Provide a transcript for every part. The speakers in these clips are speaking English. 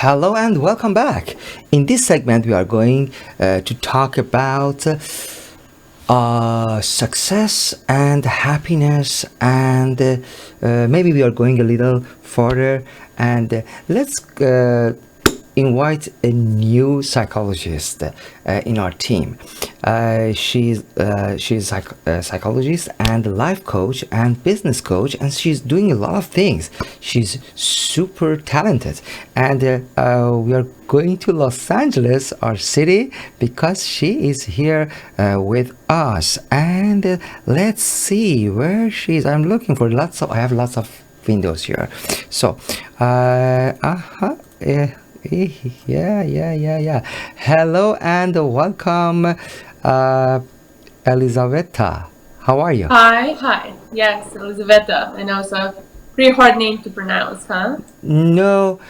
Hello and welcome back. In this segment, we are going to talk about success and happiness, and maybe we are going a little further. And let's invite a new psychologist in our team. She's a psychologist and life coach and business coach, and she's doing a lot of things. She's super talented, and we are going to Los Angeles, our city, because she is here with us. And let's see where she is. I'm looking for I have lots of windows here. So, yeah. Yeah. Hello and welcome, Elizaveta. How are you? Hi. Yes, Elizaveta. I know it's a pretty hard name to pronounce, huh? No,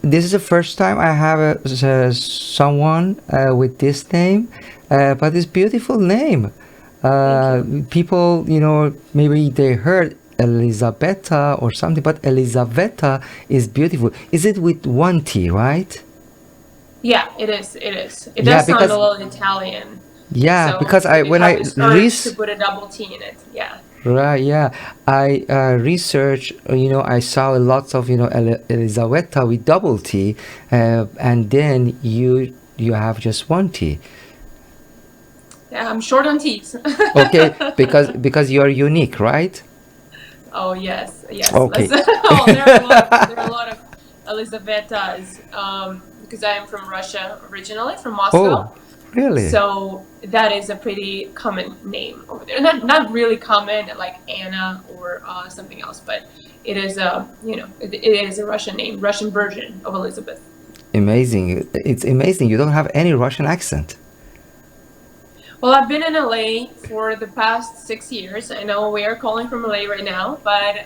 this is the first time I have someone with this name, but it's beautiful name. Thank you. People, maybe they heard Elizabetta or something, but Elizaveta is beautiful. Is it with one T, right? Yeah, it is. It is. It Yeah, does sound because a little Italian, yeah, so because I you when have I this urge to res put a double T in it. Yeah. right, yeah, I research. I saw lots of Elizaveta with double T, and then you have just one T. Yeah, I'm short on T's. Okay, because you're unique, right? Oh yes. Let's. Okay. Oh, there are a lot of Elizavetas. Because I am from Russia originally, from Oh, Moscow. really? So that is a pretty common name over there. Not really common like Anna or something else, but it is a Russian name, Russian version of Elizabeth. Amazing. It's amazing. You don't have any Russian accent. Well, I've been in LA for the past 6 years. I know we are calling from LA right now, but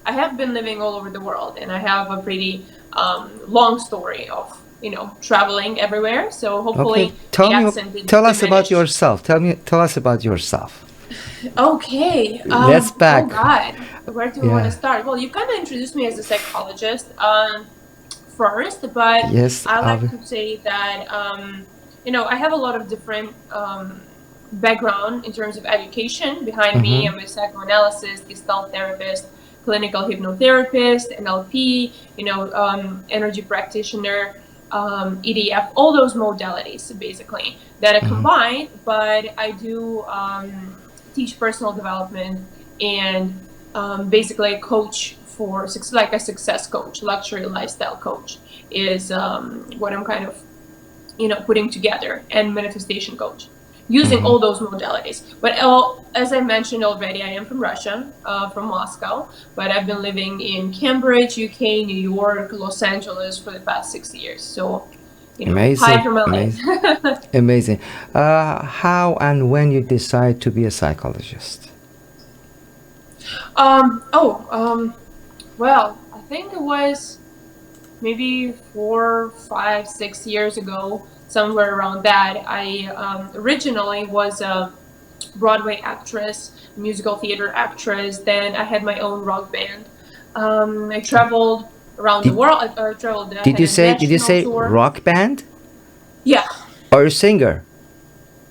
I have been living all over the world, and I have a pretty long story of traveling everywhere. So Okay, hopefully the accent didn't tell us about diminish. yourself. Tell us about yourself. Okay. Let's Oh back. God, where do we want to Yeah. start? Well, you kind of introduced me as a psychologist first, but Yes, I like to say that I have a lot of different background in terms of education behind me. mm-hmm, I'm a psychoanalyst, gestalt therapist, clinical hypnotherapist, NLP, energy practitioner, EDF, all those modalities basically that are mm-hmm, combined. But I do teach personal development and basically coach for like a success coach, luxury lifestyle coach is what I'm kind of putting together, and manifestation coach using mm-hmm. all those modalities. But as I mentioned already, I am from Russia, from Moscow, but I've been living in Cambridge, UK, New York, Los Angeles for the past 6 years. So, hi Amazing, from amazing, LA. amazing. How and when you decide to be a psychologist? Well, I think it was maybe 4, 5, 6 years ago, somewhere around that. I originally was a Broadway actress, musical theater actress. Then I had my own rock band. I traveled around the Did world. I traveled. I had a did you national say tour. rock band Yeah, or a singer?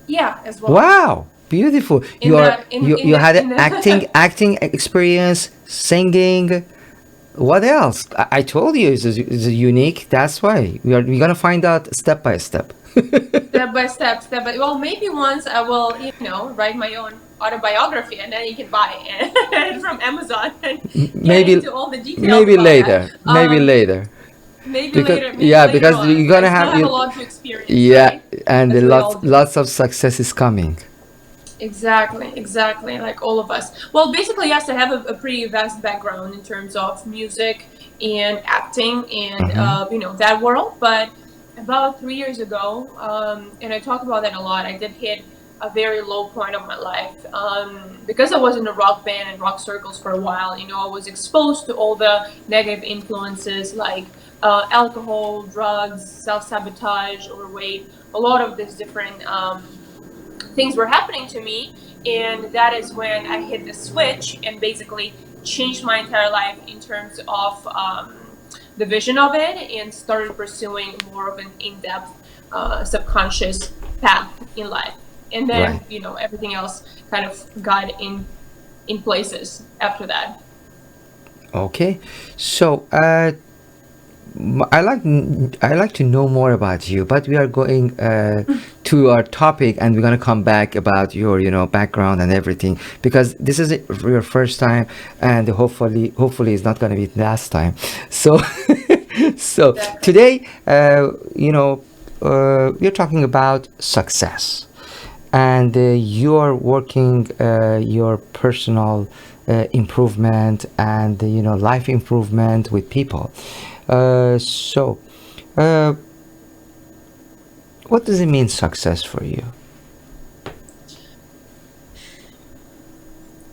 yeah, as well. Wow, beautiful. In the You had in an the acting experience, singing. What else? I told you it's unique. That's why we're gonna find out step by step. step by well, maybe once I will write my own autobiography, and then you can buy it from Amazon and get Maybe into all the details maybe about that. later. Maybe later. Maybe later Because on. you're I gonna still have have a you. lot to experience, Yeah, right? and As we all do. lots of success is coming. Exactly, like all of us. Well, basically, yes, I have a pretty vast background in terms of music and acting and Mm-hmm. that world. But about 3 years ago, and I talk about that a lot, I did hit a very low point of my life because I was in a rock band and rock circles for a while. I was exposed to all the negative influences like alcohol, drugs, self-sabotage, overweight, a lot of these different things were happening to me, and that is when I hit the switch and basically changed my entire life in terms of the vision of it and started pursuing more of an in-depth subconscious path in life. And then, Right. everything else kind of got in places after that. Okay. So, I like to know more about you, but we are going to our topic, and we're gonna come back about your background and everything, because this is your first time, and hopefully it's not gonna be last time. So so Exactly. today, we're talking about success, and you are working your personal improvement and life improvement with people. So, uh, what does it mean success for you?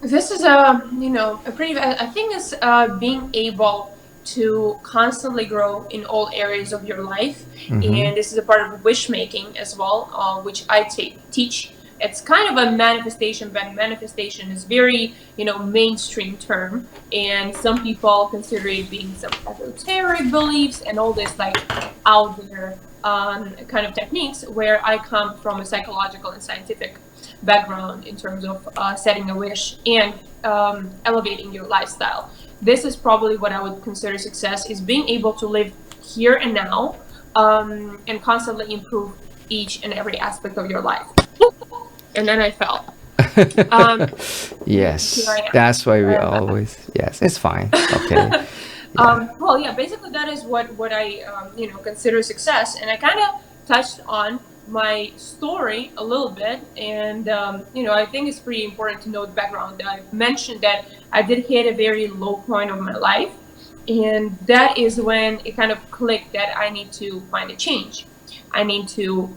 This is a pretty, I think it's being able to constantly grow in all areas of your life. Mm-hmm. And this is a part of wish making as well, which I teach. It's kind of a manifestation, but manifestation is very, mainstream term. And some people consider it being some esoteric beliefs and all this like out there kind of techniques, where I come from a psychological and scientific background in terms of setting a wish and elevating your lifestyle. This is probably what I would consider success: is being able to live here and now, and constantly improve each and every aspect of your life. And then I fell. Um, Here Yes, I am. that's why we Back. always. Yes, it's fine. Okay. Yeah. Well, yeah, basically that is what I consider success, and I kind of touched on my story a little bit, and I think it's pretty important to know the background. I mentioned that I did hit a very low point of my life, and that is when it kind of clicked that I need to find a change. I need to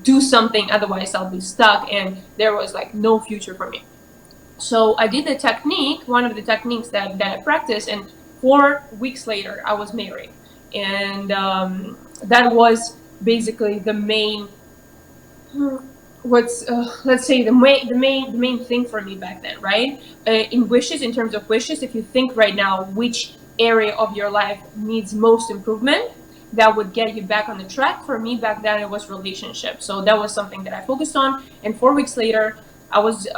do something, otherwise I'll be stuck, and there was like no future for me. So I did the technique, one of the techniques that I practiced, and 4 weeks later I was married, and that was basically the main, what's let's say the main thing for me back then, right? In wishes, in terms of wishes, if you think right now which area of your life needs most improvement, that would get you back on the track. For me back then, it was relationships, so that was something that I focused on. And 4 weeks later, I was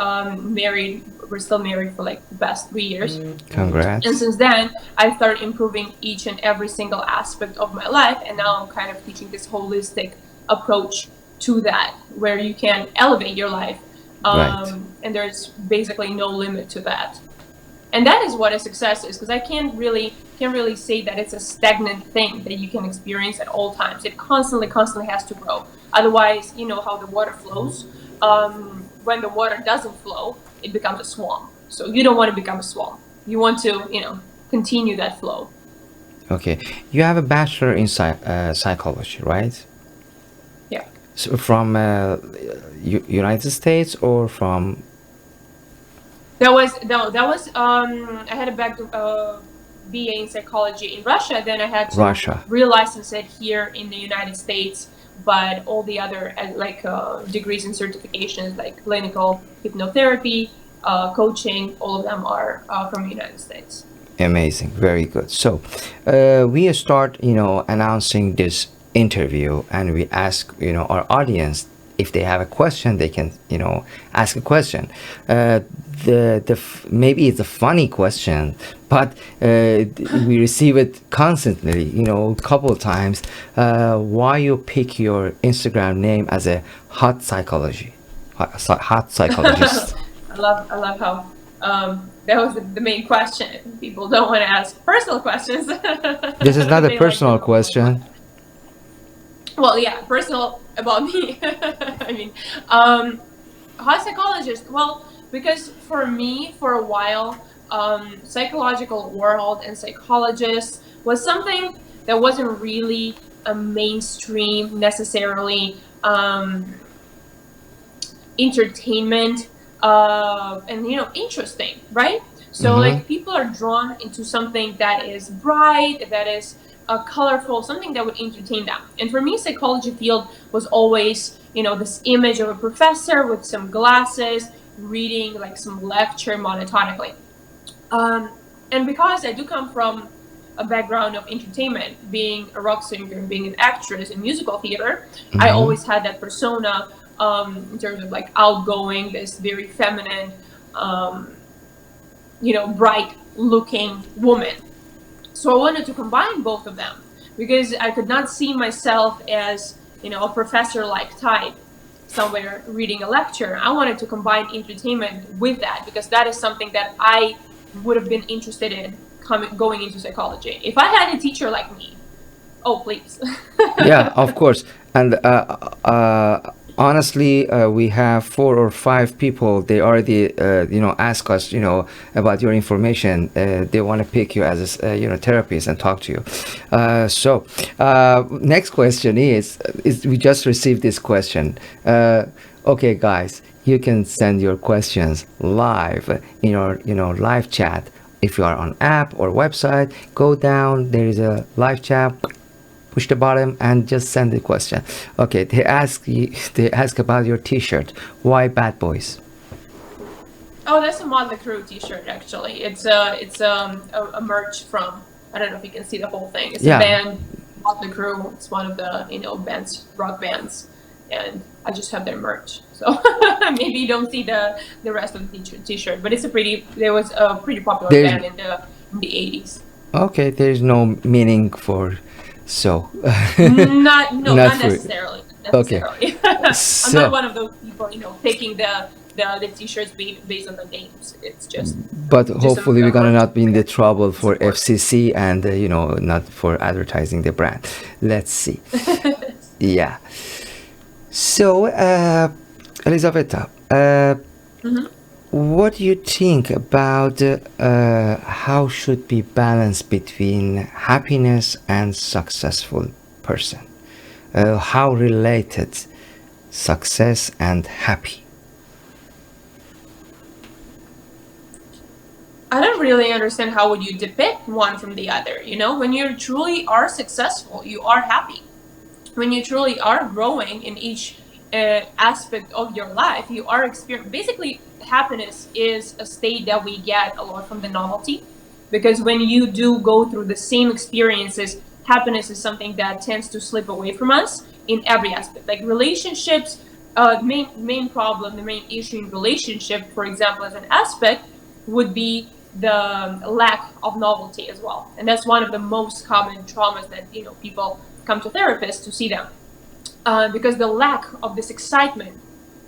married. We're still married for like the past 3 years. And Congrats. since then, I started improving each and every single aspect of my life. And now I'm kind of teaching this holistic approach to that, where you can elevate your life. Right. And there's basically no limit to that. And that is what a success is, because I can't really say that it's a stagnant thing that you can experience at all times. It constantly has to grow. Otherwise, you know how the water flows. When the water doesn't flow, it becomes a swamp. So you don't want to become a swamp. You want to, continue that flow. Okay. You have a bachelor in psychology, right? Yeah. So from United States or from That was no, that was I had a BA in psychology in Russia. Then I had to Russia? relicense it here in the United States. But all the other degrees and certifications, like clinical hypnotherapy, coaching, all of them are from the United States. Amazing, very good. So, we start, announcing this interview, and we ask, our audience if they have a question, they can, ask a question. Maybe it's a funny question, but we receive it constantly, a couple of times. Why you pick your Instagram name as a hot psychologist? I love how that was the main question. People don't want to ask personal questions. This is not a They like the personal normal one. question. Well, yeah, personal about me. I mean, um, hot psychologist. Well, because for me, for a while, psychological world and psychologists was something that wasn't really a mainstream necessarily entertainment, and interesting, right? So Mm-hmm. like people are drawn into something that is bright, that is colorful, something that would entertain them. And for me, psychology field was always this image of a professor with some glasses reading like some lecture monotonically. um, and because I do come from a background of entertainment, being a rock singer and being an actress in musical theater. I Mm-hmm. always had that persona, in terms of like outgoing, this very feminine, um, bright looking woman. So I wanted to combine both of them because I could not see myself as, a professor like type somewhere reading a lecture. I wanted to combine entertainment with that because that is something that I would have been interested in going into psychology. If I had a teacher like me, oh, please. Yeah, of course. And honestly, we have 4 or 5 people. They already, ask us, about your information. They want to pick you as a, therapist and talk to you. Next question is we just received this question. Okay, guys, you can send your questions live in our, live chat. If you are on app or website, go down. There is a live chat, push the button and just send the question. Okay, they ask about your t-shirt. Why bad boys? Oh, that's a Motley Crue T-shirt. Actually, it's a merch from. I don't know if you can see the whole thing. It's a Yeah, band, Motley Crue. It's one of the bands, rock bands, and I just have their merch. So maybe you don't see the rest of the T-shirt, but there was a pretty popular there's band in the 80s. okay. There's no meaning for so Not no, not not for necessarily. Not okay. necessarily. I'm not So, one of those people, picking the T-shirts based on the names. It's but just a hopefully we're gonna merch not be in the trouble for support. FCC and not for advertising the brand. Let's see. Yeah. So, Elizaveta, Mhm. what do you think about how should be balance between happiness and successful person? How related success and happy? I don't really understand how would you depict one from the other. When you truly are successful, you are happy. When you truly are growing in each aspect of your life, you are experiencing. Basically, happiness is a state that we get a lot from the novelty, because when you do go through the same experiences, happiness is something that tends to slip away from us in every aspect. Like relationships, main problem, the main issue in relationship, for example, as an aspect, would be the lack of novelty as well, and that's one of the most common traumas that people come to therapists to see them, because the lack of this excitement,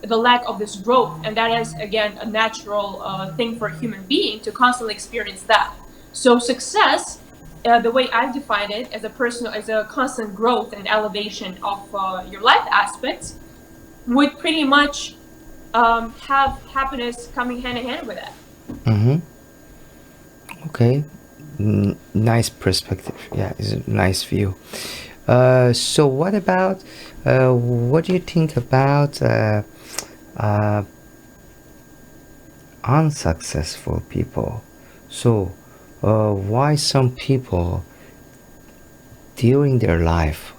the lack of this growth, and that is again a natural thing for a human being to constantly experience that. So success, the way I've defined it, as a constant growth and elevation of your life aspects, would pretty much have happiness coming hand in hand with it. Mm-hmm. Okay. Nice perspective. Yeah, it's a nice view. So what do you think about uh, unsuccessful people? So, why some people during their life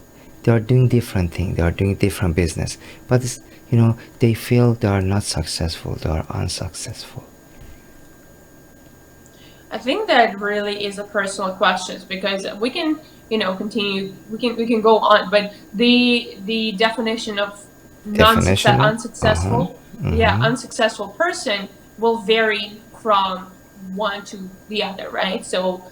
they are doing different things, they are doing different business, but they feel they are not successful, they are unsuccessful. I think that really is a personal question, because we can, continue. We can go on, but the definition of Definition? Uh-huh. unsuccessful, yeah, Mm-hmm. unsuccessful person will vary from one to the other, right? So,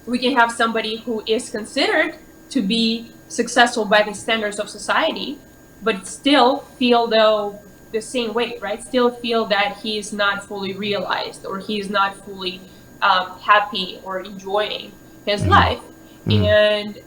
we can have somebody who is considered to be successful by the standards of society, but still feel though the same way, right? Still feel that he is not fully realized, or he is not fully happy or enjoying his Mm-hmm. life. Mm. And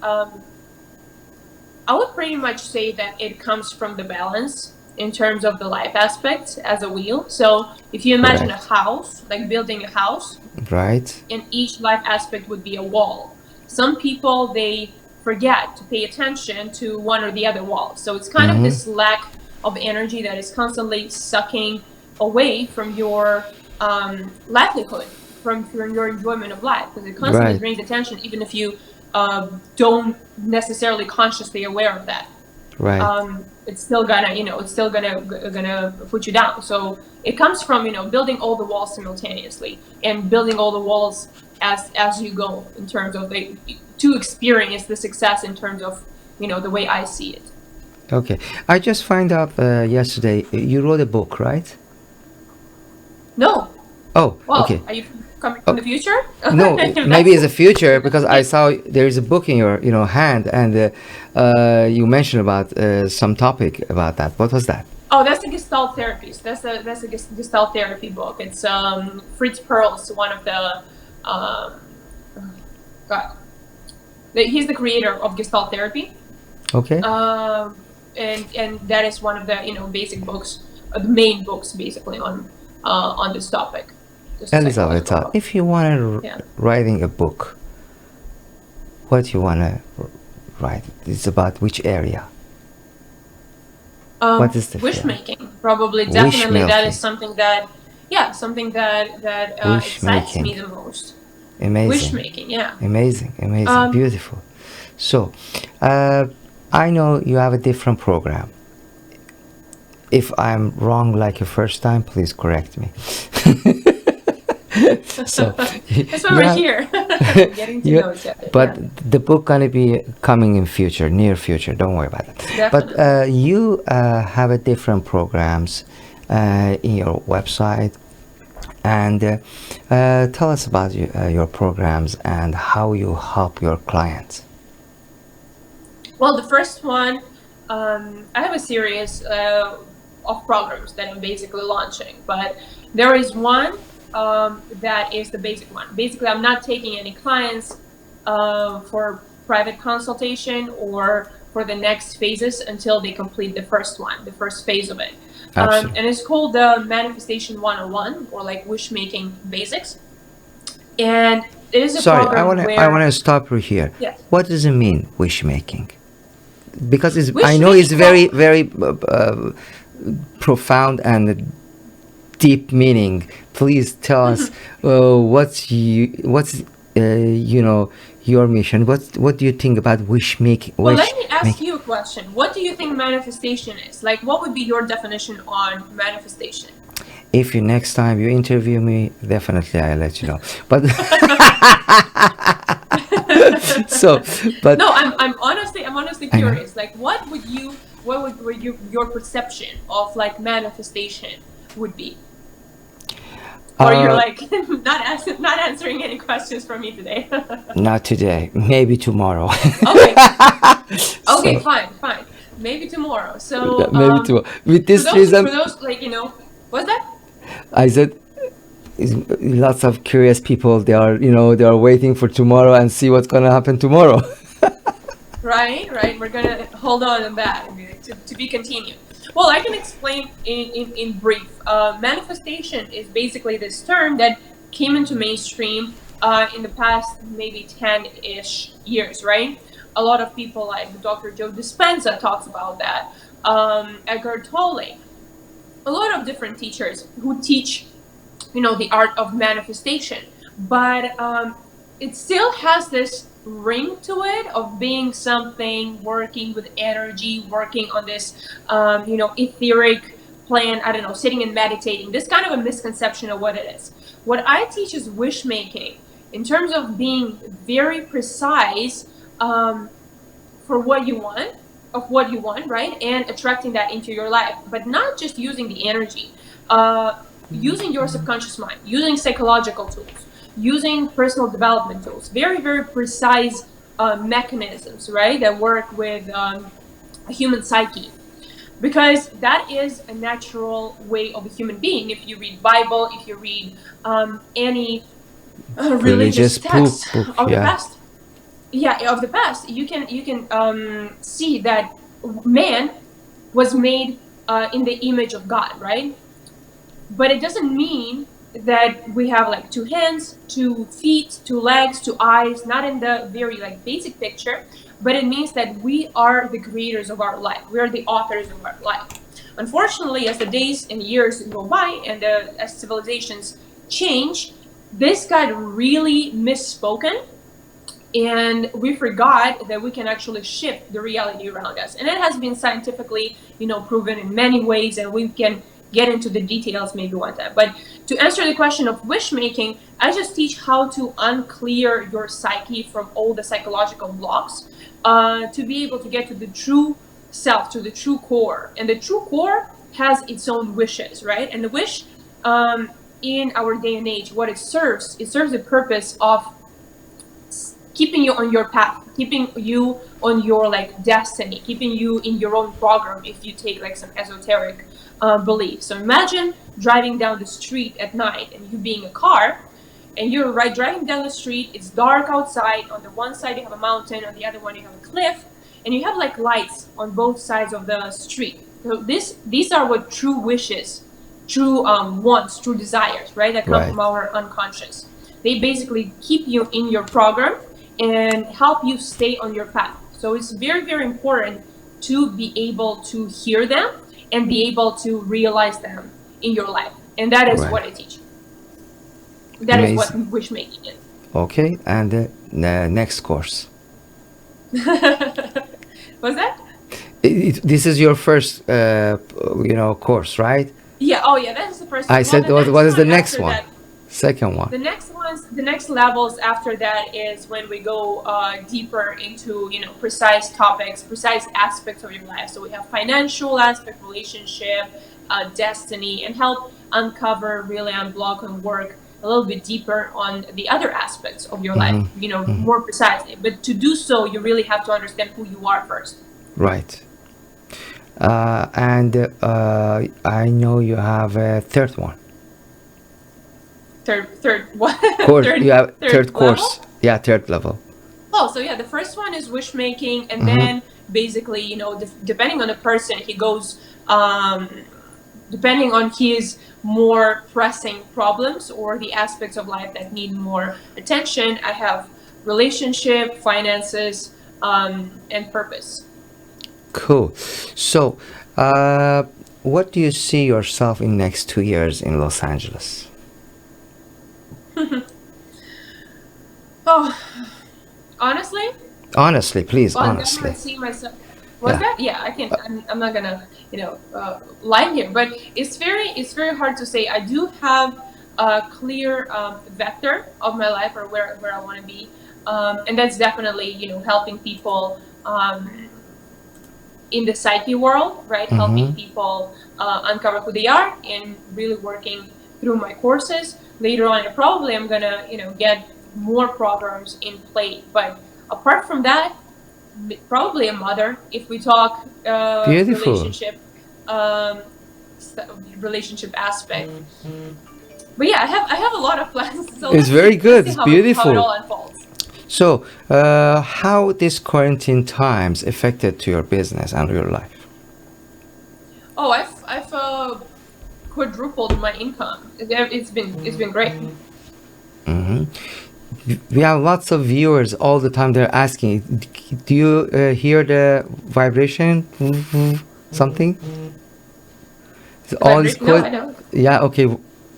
I would pretty much say that it comes from the balance in terms of the life aspects as a wheel. So if you imagine a Correct. house, like building a house, Right. and each life aspect would be a wall. Some people, they forget to pay attention to one or the other wall. So it's kind of Mm-hmm. this lack of energy that is constantly sucking away from your livelihood, from your enjoyment of life, because it constantly Right. drains attention, even if you don't necessarily consciously aware of that. Right. It's still gonna put you down. So it comes from building all the walls simultaneously, and building all the walls as you go in terms of to experience the success in terms of the way I see it. Okay. I just find out yesterday you wrote a book, right? No. Oh, Well, okay. are you coming from the future? No, maybe it's a future because I saw there is a book in your hand, and you mentioned about some topic about that. What was that? Oh, that's the Gestalt therapy. So that's a Gestalt therapy book. It's Fritz Perls, one of the God, he's the creator of Gestalt therapy. Okay. And that is one of the basic books, the main books basically on this topic. Elizaveta, if you want to writing a book, what you want to write? It's about which area? What is the wish field? making? Probably, definitely, that is something that excites me the most. Amazing. Wish making, yeah. Amazing, beautiful. So, I know you have a different program. If I'm wrong like your first time, please correct me. So that's why we're here, getting to know each other. But the book gonna be coming in future, near future. Don't worry about that. Definitely. But you have a different programs in your website, and tell us about your programs and how you help your clients. Well, the first one, I have a series of programs that I'm basically launching, but there is one that is the basic one. Basically, I'm not taking any clients for private consultation or for the next phases until they complete the first one, the first phase of it. And it's called the Manifestation 101, or like wish making basics. And it is a program where I want to stop you here. Yes. What does it mean, wish making? Because I know it's very, very profound and deep meaning. Please tell us what's your mission. What do you think about wish making? Well, let me ask you a question. What do you think manifestation is? Like, what would be your definition on manifestation? If next time you interview me, definitely I'll let you know. But no, I'm honestly curious. Like, what would your perception of like manifestation would be? Or you're like not answering any questions from me today? Not today. Maybe tomorrow. Okay, fine. Maybe tomorrow. So maybe tomorrow. With this reason, for those what's that? I said, lots of curious people. They are waiting for tomorrow and see what's gonna happen tomorrow. Right. We're gonna hold on that to be continued. Well, I can explain in brief. Manifestation is basically this term that came into mainstream in the past maybe 10-ish years, right? A lot of people like Dr. Joe Dispenza talks about that. Eckhart Tolle. A lot of different teachers who teach, the art of manifestation. But it still has this ring to it of being something working with energy, working on this etheric plan, I don't know, sitting and meditating. This kind of a misconception of what it is. What I teach is wish making in terms of being very precise for what you want, right? And attracting that into your life, but not just using the energy, using your subconscious mind, using psychological tools, using personal development tools, very, very precise mechanisms, right, that work with a human psyche, because that is a natural way of a human being. If you read Bible, if you read any religious text of the past, you can see that man was made in the image of God, right? But it doesn't mean that we have like 2 hands, 2 feet, 2 legs, 2 eyes, not in the very like basic picture, but it means that we are the creators of our life. We are the authors of our life. Unfortunately, as the days and years go by and as civilizations change, this got really misspoken, and we forgot that we can actually shift the reality around us. And it has been scientifically, proven in many ways, and we can get into the details maybe one time. But to answer the question of wish making, I just teach how to unclear your psyche from all the psychological blocks, to be able to get to the true self, to the true core. And the true core has its own wishes, right? And the wish, in our day and age, what it serves the purpose of keeping you on your path, keeping you on your like destiny, keeping you in your own program, if you take like some esoteric beliefs. So imagine driving down the street at night and you being a car, and you're driving down the street, it's dark outside, on the one side you have a mountain, on the other one you have a cliff, and you have like lights on both sides of the street. So these are what true wishes, true wants, true desires, right, that come Right. from our unconscious. They basically keep you in your program and help you stay on your path. So it's very, very important to be able to hear them and be able to realize them in your life. And that is Right. what I teach. That is what Amazing. wish making is. Okay, and the next course. What's that? This is your first, course, right? Yeah. Oh, yeah. That is the first I one. said, The what is the next after one? that, Second one. the next levels after that is when we go deeper into precise topics, precise aspects of your life. So we have financial aspect, relationship, destiny, and help uncover, really unblock, and work a little bit deeper on the other aspects of your life. More precisely. But to do so, you really have to understand who you are first. Right. And I know you have a third one. Third what? Course. You have third level? course. Yeah, third level. Oh, so yeah, the first one is wish making, and then basically, depending on the person, he goes, depending on his more pressing problems or the aspects of life that need more attention. I have relationship, finances, and purpose. Cool. So, what do you see yourself in next 2 years in Los Angeles? Oh, honestly, Honestly, please, well, I honestly. definitely see myself. What's Yeah. that? Yeah, I can. I'm not gonna, lie here, but it's very hard to say. I do have a clear vector of my life, or where I want to be, and that's definitely helping people in the psyche world, right? Helping people uncover who they are and really working through my courses. Later on, probably I'm gonna get more programs in play. But apart from that, probably a mother. If we talk Beautiful. relationship aspect. But yeah, I have a lot of plans. So It's very good. It's how beautiful. it all unfolds. So, how this quarantine times affected to your business and your life? Oh, I've quadrupled my income. It's been great. We have lots of viewers all the time. They're asking, do you hear the vibration? Something? It's always No, I don't. Yeah, okay.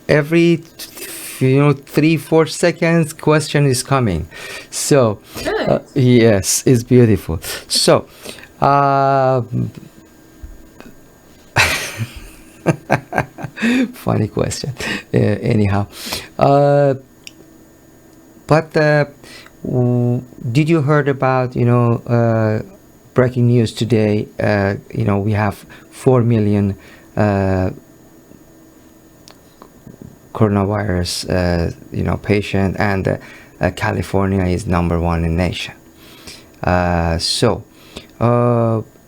Every 3-4 seconds question is coming. So Really? yes, it's beautiful. So funny question. Anyhow, but did you heard about breaking news today? We have 4 million coronavirus patient, and California is number 1 in nation.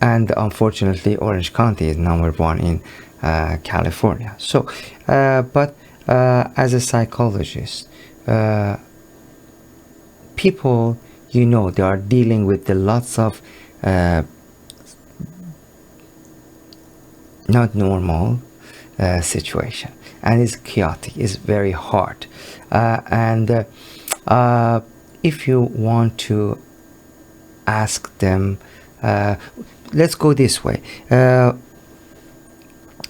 And unfortunately Orange County is number 1 in California. So but as a psychologist, people they are dealing with the lots of not normal situation, and it's chaotic, it's very hard, and if you want to ask them, let's go this way,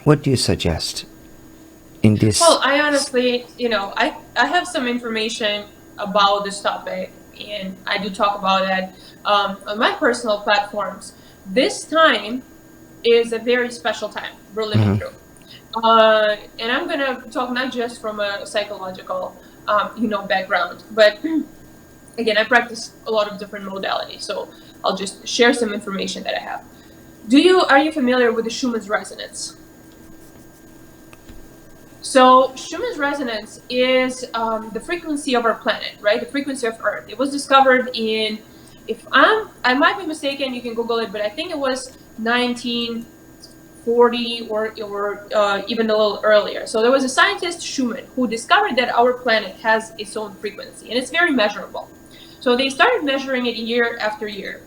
what do you suggest in this? Well, I honestly, I have some information about this topic, and I do talk about that on my personal platforms. This time is a very special time we're living through. And I'm gonna talk not just from a psychological, background, but again, I practice a lot of different modalities, so I'll just share some information that I have. Are you familiar with the Schumann's resonance? So Schumann's resonance is the frequency of our planet, right? The frequency of Earth. It was discovered in, I might be mistaken, you can Google it, but I think it was 1940 or even a little earlier. So there was a scientist, Schumann, who discovered that our planet has its own frequency, and it's very measurable. So they started measuring it year after year.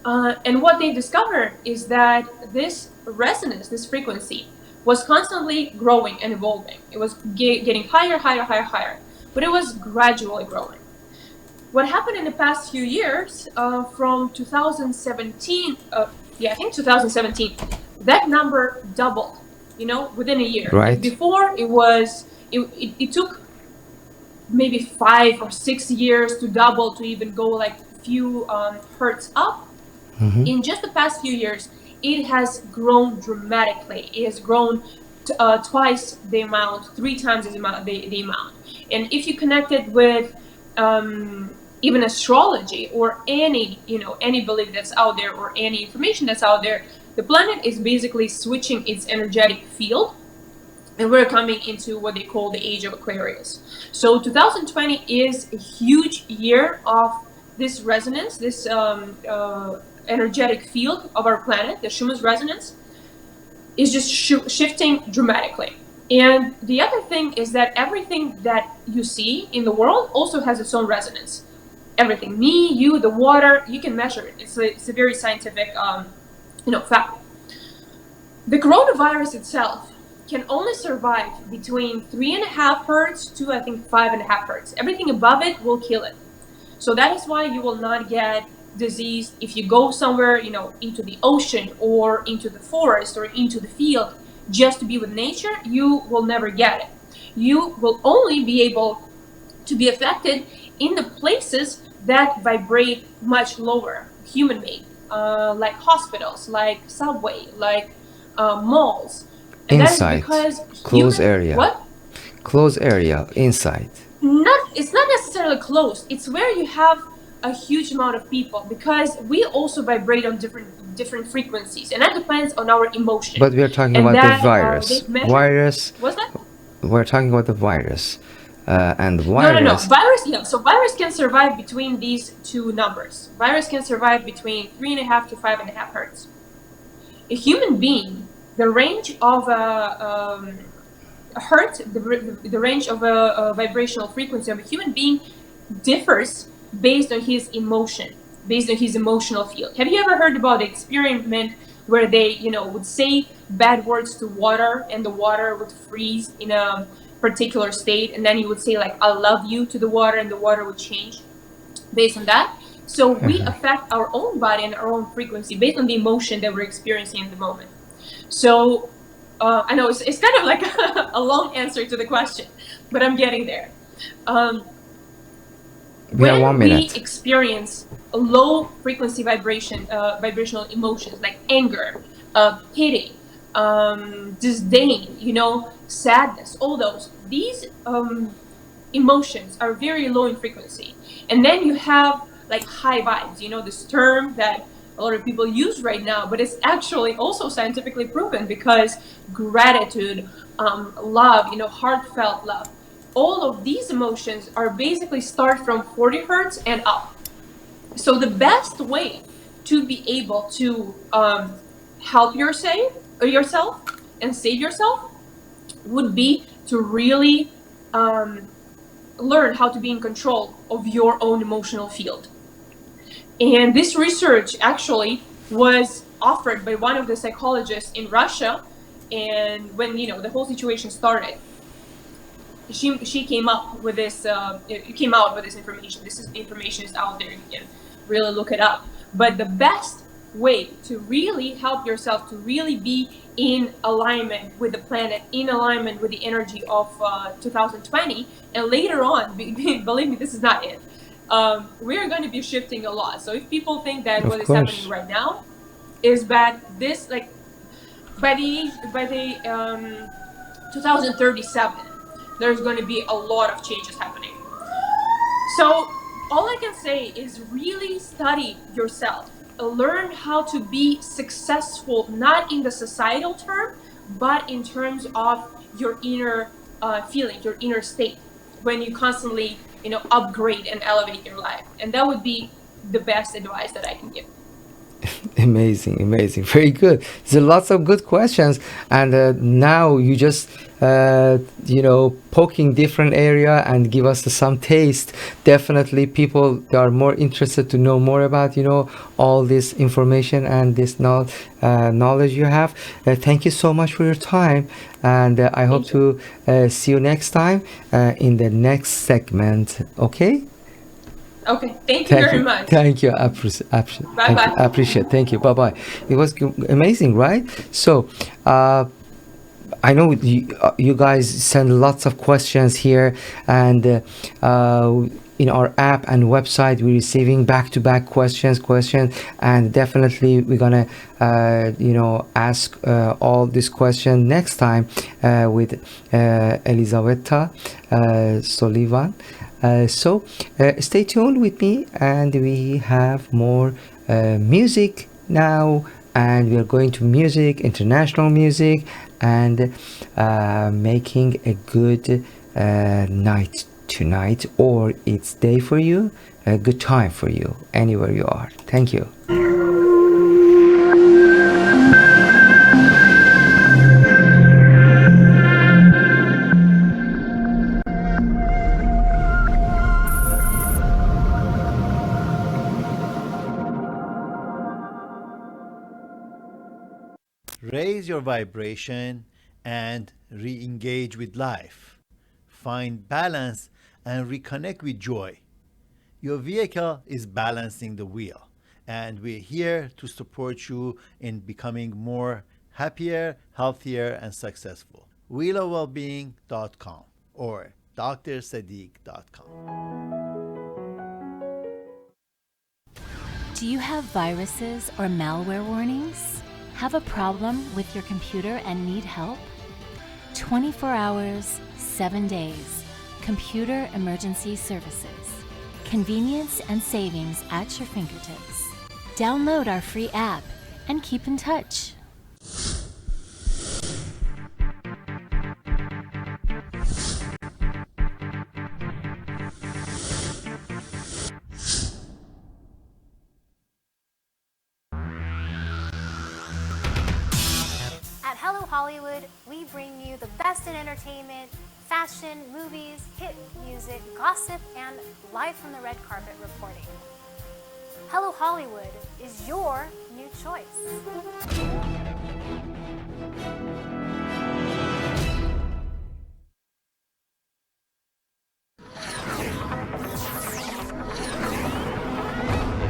And what they discovered is that this resonance, this frequency, was constantly growing and evolving. It was getting higher, higher, higher, higher, but it was gradually growing. What happened in the past few years, from 2017, I think 2017, that number doubled, within a year. Right. Before it took maybe 5 or 6 years to double, to even go like a few hertz up. In just the past few years, it has grown dramatically. It has grown twice the amount, 3 times the amount. And if you connect it with even astrology or any belief that's out there or any information that's out there, the planet is basically switching its energetic field, and we're coming into what they call the age of Aquarius. So 2020 is a huge year of this resonance, this energetic field of our planet. The Schumann's resonance is just shifting dramatically. And the other thing is that everything that you see in the world also has its own resonance. Everything, me, you, the water, you can measure it. It's a very scientific fact. The coronavirus itself can only survive between 3.5 hertz to, I think, 5.5 hertz. Everything above it will kill it. So that is why you will not get disease if you go somewhere, into the ocean or into the forest or into the field just to be with nature. You will never get it. You will only be able to be affected in the places that vibrate much lower, human-made, like hospitals, like subway, like malls. And Inside. that is because Close area. What? Close area. Inside. It's not necessarily closed. It's where you have a huge amount of people, because we also vibrate on different frequencies, and that depends on our emotion. But we are talking And about that, the virus. Virus. What's that? We're talking about the virus. And No. virus. Virus, yeah. So virus can survive between these two numbers. Virus can survive between 3.5 to 5.5 hertz. A human being, the range of a hertz, the range of a vibrational frequency of a human being differs based on his emotion, based on his emotional field. Have you ever heard about the experiment where they, would say bad words to water, and the water would freeze in a particular state, and then you would say like "I love you" to the water, and the water would change based on that? So we affect our own body and our own frequency based on the emotion that we're experiencing in the moment. So I know it's kind of like a long answer to the question, but I'm getting there. We have 1 minute. We experience a low frequency vibrational emotions like anger, pity, disdain, sadness, all these emotions are very low in frequency. And then you have like high vibes, this term that a lot of people use right now, but it's actually also scientifically proven, because gratitude, love, heartfelt love, all of these emotions are basically start from 40 hertz and up. So the best way to be able to help yourself and save yourself would be to really learn how to be in control of your own emotional field. And this research actually was offered by one of the psychologists in Russia. And when the whole situation started, she came up with this. Came out with this information. Information is out there. You can really look it up. But the best way to really help yourself to really be in alignment with the planet, in alignment with the energy of 2020, and later on, believe me, this is not it. We're going to be shifting a lot. So if people think that what is happening right now is bad, by the 2037, there's going to be a lot of changes happening. So all I can say is really study yourself. Learn how to be successful, not in the societal term, but in terms of your inner feeling, your inner state, when you constantly, upgrade and elevate your life. And that would be the best advice that I can give. Amazing, amazing, very good. There's lots of good questions, and now you just poking different area and give us some taste. Definitely people, they are more interested to know more about all this information and this knowledge you have. Thank you so much for your time, and I hope to see you next time in the next segment. Okay. Okay, thank you very much. Thank you. Bye-bye. I appreciate. Thank you. Bye-bye. It was amazing, right? So, I know you guys send lots of questions here, and in our app and website, we're receiving back-to-back questions, and definitely we're gonna, ask all these questions next time with Elizaveta Sullivan. So stay tuned with me, and we have more music now, and we are going to international music, and making a good night tonight, or it's day for you, a good time for you anywhere you are. Thank you. Raise your vibration and re engage with life. Find balance and reconnect with joy. Your vehicle is balancing the wheel, and we're here to support you in becoming more happier, healthier, and successful. wheelofwellbeing.com or drsadiq.com. Do you have viruses or malware warnings? Have a problem with your computer and need help? 24 hours, 7 days. Computer Emergency Services. Convenience and savings at your fingertips. Download our free app and keep in touch. At Hello Hollywood, we bring you the best in entertainment, fashion, movies, hit music, gossip, and live from the red carpet reporting. Hello Hollywood is your new choice.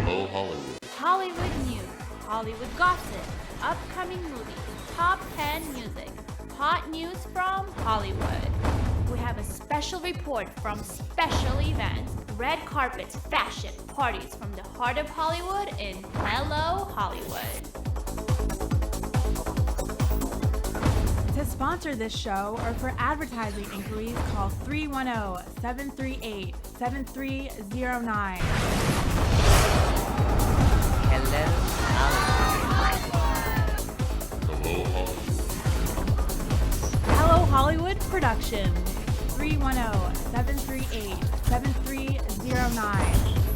Hello Hollywood. Hollywood news, Hollywood gossip, upcoming movies, top 10 music, hot news from Hollywood. We have a special report from special events, red carpets, fashion, parties from the heart of Hollywood in Hello Hollywood. To sponsor this show or for advertising inquiries, call 310-738-7309. Hello Hollywood. Hello Hollywood Productions, 310-738-7309.